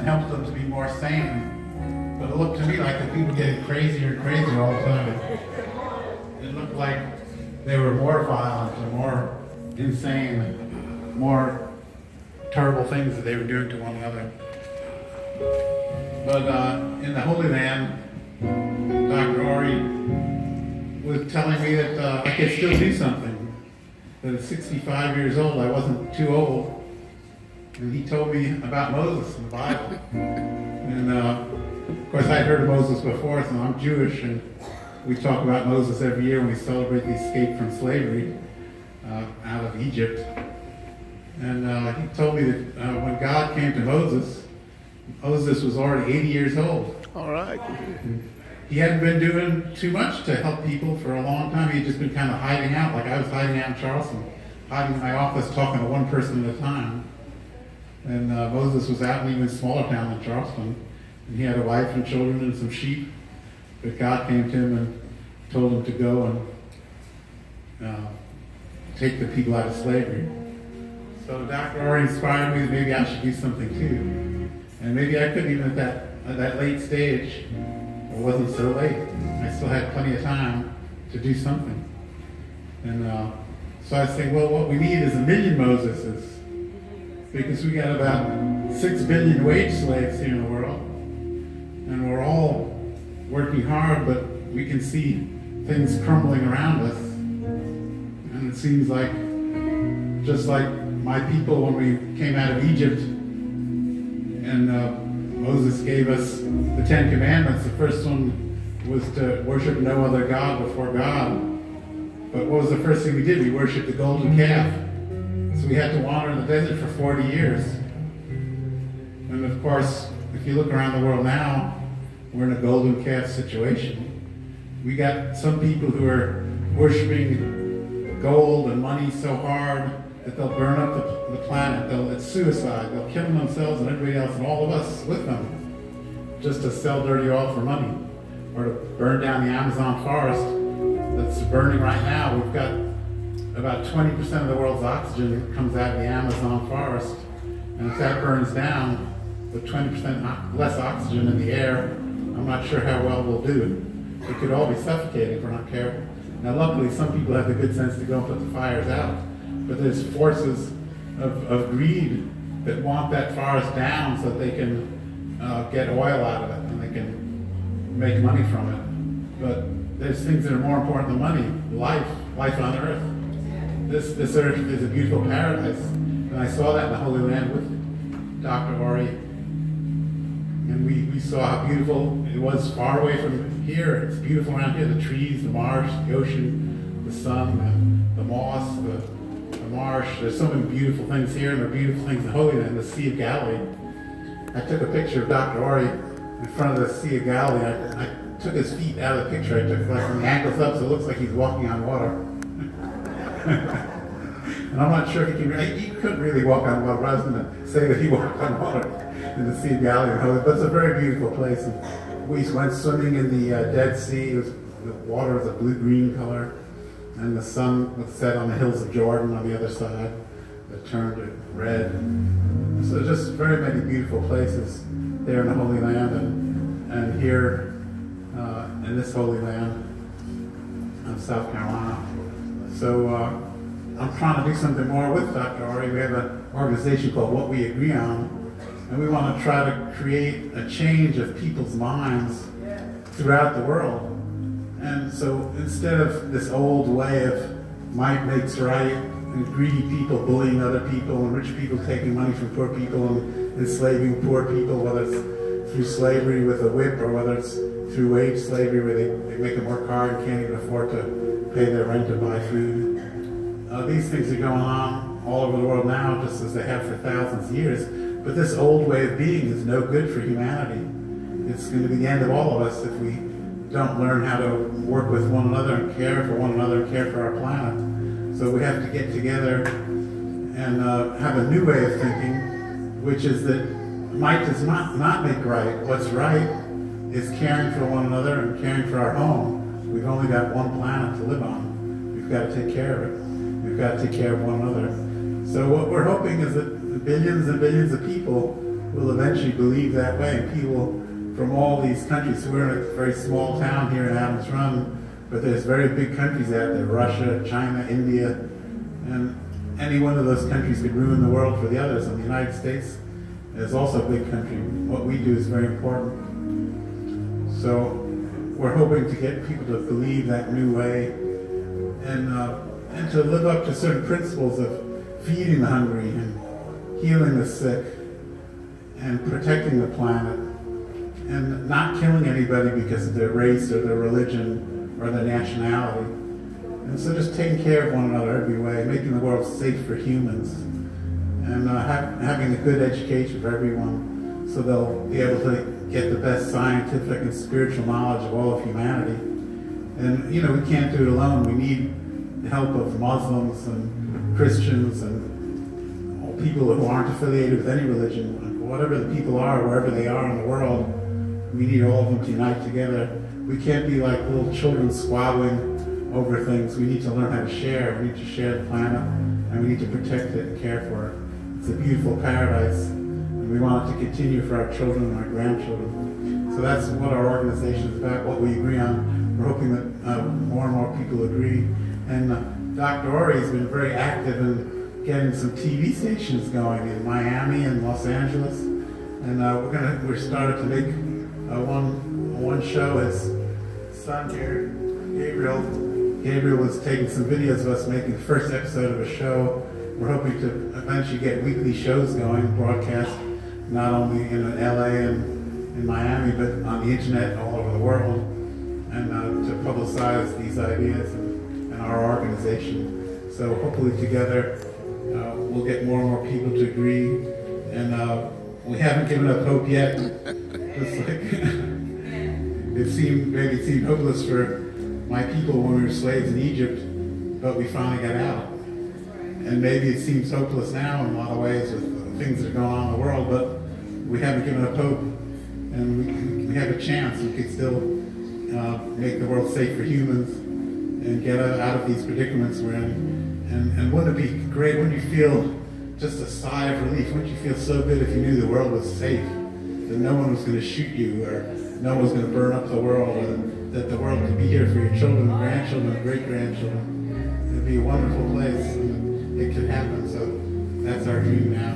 and helps them to be more sane. But it looked to me like the people getting crazier and crazier all the time. It looked like they were more violent and more insane and more terrible things that they were doing to one another. But in the Holy Land, Dr. Ori was telling me that I could still do something. That at 65 years old, I wasn't too old. And he told me about Moses in the Bible. And of course, I'd heard of Moses before, so I'm Jewish, and we talk about Moses every year when we celebrate the escape from slavery out of Egypt. And he told me that when God came to Moses, Moses was already 80 years old. All right. And he hadn't been doing too much to help people for a long time. He had just been kind of hiding out, like I was hiding out in Charleston, hiding in my office, talking to one person at a time. And Moses was out in an even smaller town than Charleston, and he had a wife and children and some sheep. But God came to him and told him to go and take the people out of slavery. So Dr. Ori inspired me that maybe I should do something too. And maybe I could, even at that late stage. It wasn't so late. I still had plenty of time to do something. And so I say, well, what we need is 1 million Moseses. Because we got about 6 billion wage slaves here in the world. And we're all working hard, but we can see things crumbling around us. And it seems like, just like my people when we came out of Egypt, and Moses gave us the 10 Commandments. The first one was to worship no other God before God. But what was the first thing we did? We worshiped the golden calf. So we had to wander in the desert for 40 years. And of course, if you look around the world now, we're in a golden calf situation. We got some people who are worshiping gold and money so hard that they'll burn up the planet. It's suicide. They'll kill themselves and everybody else and all of us with them just to sell dirty oil for money, or to burn down the Amazon forest that's burning right now. We've got about 20% of the world's oxygen that comes out of the Amazon forest, and if that burns down with 20% less oxygen in the air, I'm not sure how well we'll do. We could all be suffocating if we're not careful. Now luckily some people have the good sense to go and put the fires out. But there's forces of greed that want that forest down so that they can get oil out of it and they can make money from it. But there's things that are more important than money. Life on earth. This earth is a beautiful paradise. And I saw that in the Holy Land with Dr. Ori. And we saw how beautiful it was far away from here. It's beautiful around here. The trees, the marsh, the ocean, the sun, the moss, the marsh. There's so many beautiful things here, and there are beautiful things in the Holy Land, the Sea of Galilee. I took a picture of Dr. Ori in front of the Sea of Galilee. I took his feet out of the picture. I took it like from the ankles up, so it looks like he's walking on water. And I'm not sure if he couldn't really walk on water. I was going to say that he walked on water in the Sea of Galilee, but it's a very beautiful place. And we went swimming in the Dead Sea. The water was a blue-green color. And the sun was set on the hills of Jordan on the other side that turned it red. So just very many beautiful places there in the Holy Land and here in this Holy Land of South Carolina. So I'm trying to do something more with Dr. Ori. We have an organization called What We Agree On, and we want to try to create a change of people's minds throughout the world. And so instead of this old way of might makes right, and greedy people bullying other people, and rich people taking money from poor people and enslaving poor people, whether it's through slavery with a whip or whether it's through wage slavery where they make them work hard and can't even afford to pay their rent or buy food. These things are going on all over the world now, just as they have for thousands of years. But this old way of being is no good for humanity. It's going to be the end of all of us if we don't learn how to work with one another and care for one another and care for our planet. So we have to get together and have a new way of thinking, which is that might does not make right. What's right is caring for one another and caring for our home. We've only got one planet to live on. We've got to take care of it. We've got to take care of one another. So what we're hoping is that billions and billions of people will eventually believe that way. And people from all these countries, we're in a very small town here in Adams Run, but there's very big countries out there, Russia, China, India, and any one of those countries could ruin the world for the others. And the United States is also a big country. What we do is very important. So we're hoping to get people to believe that new way and to live up to certain principles of feeding the hungry and healing the sick and protecting the planet and not killing anybody because of their race or their religion or their nationality. And so just taking care of one another every way, making the world safe for humans, and having a good education for everyone so they'll be able to get the best scientific and spiritual knowledge of all of humanity. And you know, we can't do it alone. We need the help of Muslims and Christians and all people who aren't affiliated with any religion. Whatever the people are, wherever they are in the world, we need all of them to unite together. We can't be like little children squabbling over things. We need to learn how to share. We need to share the planet, and we need to protect it and care for it. It's a beautiful paradise, and we want it to continue for our children and our grandchildren. So that's what our organization is about, what we agree on. We're hoping that more and more people agree. And Dr. Ori has been very active in getting some TV stations going in Miami and Los Angeles. And we're started to make one show. His son here, Gabriel was taking some videos of us making the first episode of a show. We're hoping to eventually get weekly shows going, broadcast not only in LA and in Miami, but on the internet all over the world, and to publicize these ideas and our organization. So hopefully together we'll get more and more people to agree. And we haven't given up hope yet. It's like it seemed hopeless for my people when we were slaves in Egypt, but we finally got out. And maybe it seems hopeless now in a lot of ways with things that are going on in the world, but we haven't given up hope. And we have a chance. We could still make the world safe for humans and get out of these predicaments we're in. And wouldn't it be great, wouldn't you feel just a sigh of relief? Wouldn't you feel so good if you knew the world was safe? That no one was going to shoot you, or no one was going to burn up the world, or that the world could be here for your children, grandchildren, and great-grandchildren. It'd be a wonderful place. It could happen, so that's our dream now.